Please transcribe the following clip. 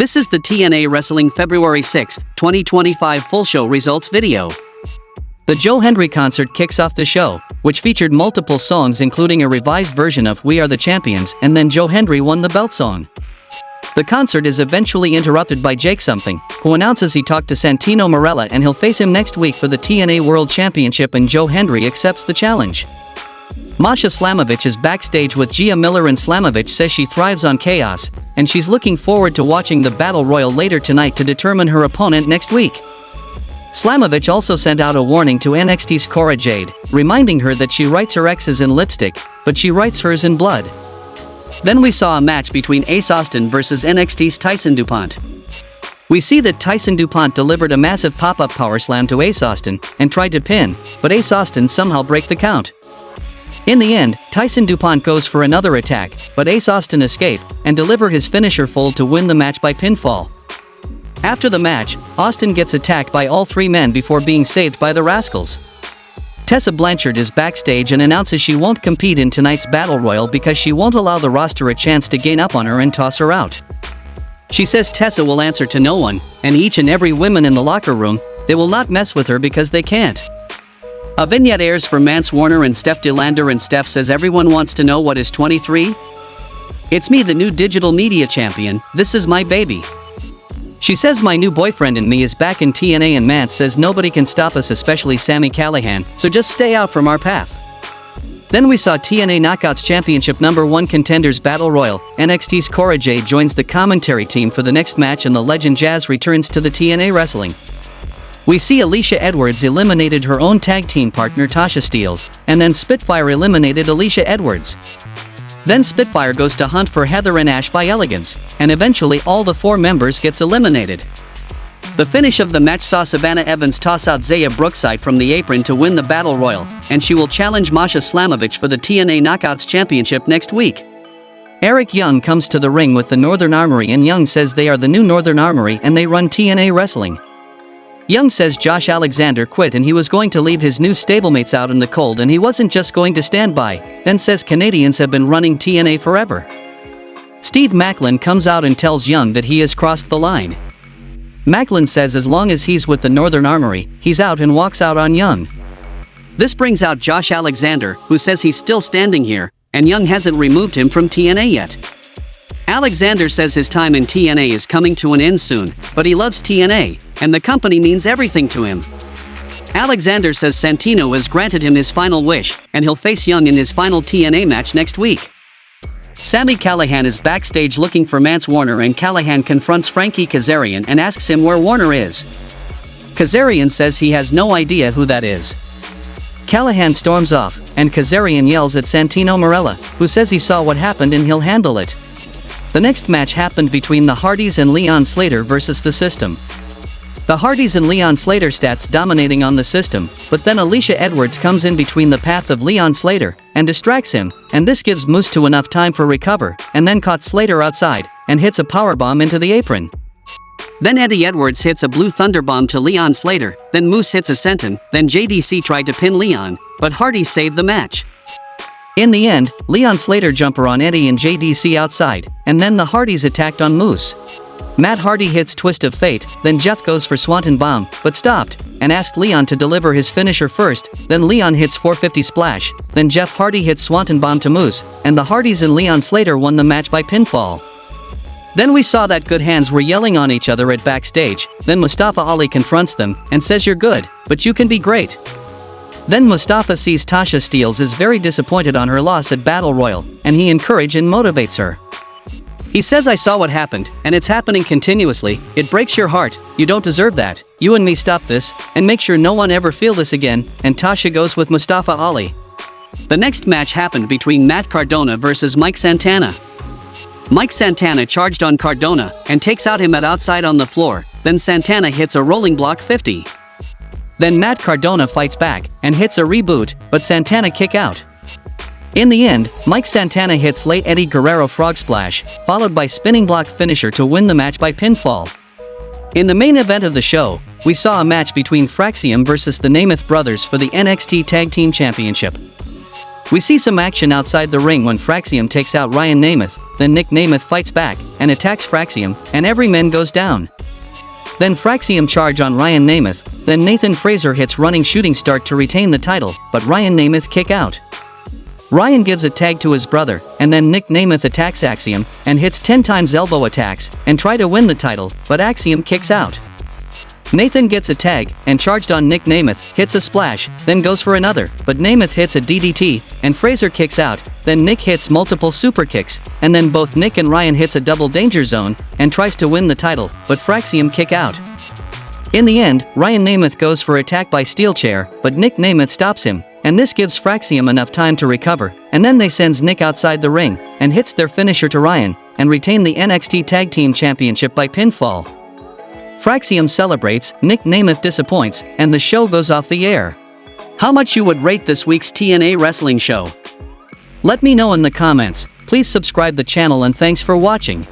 This is the TNA Wrestling February 6, 2025 full show results video. The Joe Hendry concert kicks off the show, which featured multiple songs including a revised version of We Are the Champions, and then Joe Hendry won the belt song. The concert is eventually interrupted by Jake Something, who announces he talked to Santino Marella and he'll face him next week for the TNA World Championship, and Joe Hendry accepts the challenge. Masha Slamovich is backstage with Gia Miller, and Slamovich says she thrives on chaos, and she's looking forward to watching the Battle Royal later tonight to determine her opponent next week. Slamovich also sent out a warning to NXT's Cora Jade, reminding her that she writes her exes in lipstick, but she writes hers in blood. Then we saw a match between Ace Austin versus NXT's Tyson Dupont. We see that Tyson Dupont delivered a massive pop-up power slam to Ace Austin and tried to pin, but Ace Austin somehow break the count. In the end, Tyson Dupont goes for another attack, but Ace Austin escaped and deliver his finisher fold to win the match by pinfall. After the match, Austin gets attacked by all three men before being saved by the Rascals. Tessa Blanchard is backstage and announces she won't compete in tonight's Battle Royal because she won't allow the roster a chance to gain up on her and toss her out. She says Tessa will answer to no one, and each and every woman in the locker room, they will not mess with her because they can't. A vignette airs for Mance Warner and Steph DeLander, and Steph says everyone wants to know what is 23? It's me, the new digital media champion, this is my baby. She says my new boyfriend and me is back in TNA, and Mance says nobody can stop us, especially Sami Callihan, so just stay out from our path. Then we saw TNA Knockouts Championship #1 Contenders Battle Royal. NXT's Cora Jade joins the commentary team for the next match, and the legend Jazz returns to the TNA Wrestling. We see Alicia Edwards eliminated her own tag team partner Tasha Steeles, and then Spitfire eliminated Alicia Edwards. Then Spitfire goes to hunt for Heather and Ash by Elegance, and eventually all the four members gets eliminated. The finish of the match saw Savannah Evans toss out Zaya Brookside from the apron to win the Battle Royal, and she will challenge Masha Slamovich for the TNA Knockouts Championship next week. Eric Young comes to the ring with the Northern Armory, and Young says they are the new Northern Armory and they run TNA Wrestling. Young says Josh Alexander quit and he was going to leave his new stablemates out in the cold, and he wasn't just going to stand by, then says Canadians have been running TNA forever. Steve Macklin comes out and tells Young that he has crossed the line. Macklin says as long as he's with the Northern Armory, he's out, and walks out on Young. This brings out Josh Alexander, who says he's still standing here, and Young hasn't removed him from TNA yet. Alexander says his time in TNA is coming to an end soon, but he loves TNA, and the company means everything to him. Alexander says Santino has granted him his final wish, and he'll face Young in his final TNA match next week. Sami Callihan is backstage looking for Mance Warner, and Callihan confronts Frankie Kazarian and asks him where Warner is. Kazarian says he has no idea who that is. Callihan storms off, and Kazarian yells at Santino Marella, who says he saw what happened and he'll handle it. The next match happened between the Hardys and Leon Slater versus the System. The Hardys and Leon Slater stats dominating on the System, but then Alicia Edwards comes in between the path of Leon Slater and distracts him, and this gives Moose to enough time for recover, and then caught Slater outside and hits a powerbomb into the apron. Then Eddie Edwards hits a blue thunderbomb to Leon Slater, then Moose hits a senton, then JDC tried to pin Leon, but Hardy saved the match. In the end, Leon Slater jumper on Eddie and JDC outside, and then the Hardys attacked on Moose. Matt Hardy hits Twist of Fate, then Jeff goes for Swanton Bomb, but stopped, and asked Leon to deliver his finisher first, then Leon hits 450 Splash, then Jeff Hardy hits Swanton Bomb to Moose, and the Hardys and Leon Slater won the match by pinfall. Then we saw that Good Hands were yelling on each other at backstage, then Mustafa Ali confronts them, and says you're good, but you can be great. Then Mustafa sees Tasha Steeles is very disappointed on her loss at Battle Royal, and he encourages and motivates her. He says I saw what happened, and it's happening continuously, it breaks your heart, you don't deserve that, you and me stop this, and make sure no one ever feel this again, and Tasha goes with Mustafa Ali. The next match happened between Matt Cardona versus Mike Santana. Mike Santana charged on Cardona, and takes out him at outside on the floor, then Santana hits a rolling block 50. Then Matt Cardona fights back, and hits a reboot, but Santana kick out. In the end, Mike Santana hits late Eddie Guerrero Frog Splash, followed by spinning block finisher to win the match by pinfall. In the main event of the show, we saw a match between Fraxiom versus the Namath brothers for the NXT Tag Team Championship. We see some action outside the ring when Fraxiom takes out Ryan Namath, then Nick Nemeth fights back and attacks Fraxiom, and every man goes down. Then Fraxiom charge on Ryan Nemeth, then Nathan Frazer hits running shooting start to retain the title, but Ryan Nemeth kick out. Ryan gives a tag to his brother, and then Nick Nemeth attacks Axiom, and hits 10 times elbow attacks, and try to win the title, but Axiom kicks out. Nathan gets a tag, and charged on Nick Nemeth, hits a splash, then goes for another, but Nemeth hits a DDT, and Frazer kicks out, then Nick hits multiple super kicks, and then both Nick and Ryan hits a double danger zone, and tries to win the title, but Fraxiom kick out. In the end, Ryan Nemeth goes for attack by steel chair, but Nick Nemeth stops him, and this gives Fraxiom enough time to recover, and then they sends Nick outside the ring, and hits their finisher to Ryan, and retain the NXT Tag Team Championship by pinfall. Fraxiom celebrates, Nick Nemeth disappoints, and the show goes off the air. How much you would rate this week's TNA Wrestling show? Let me know in the comments. Please subscribe the channel and thanks for watching.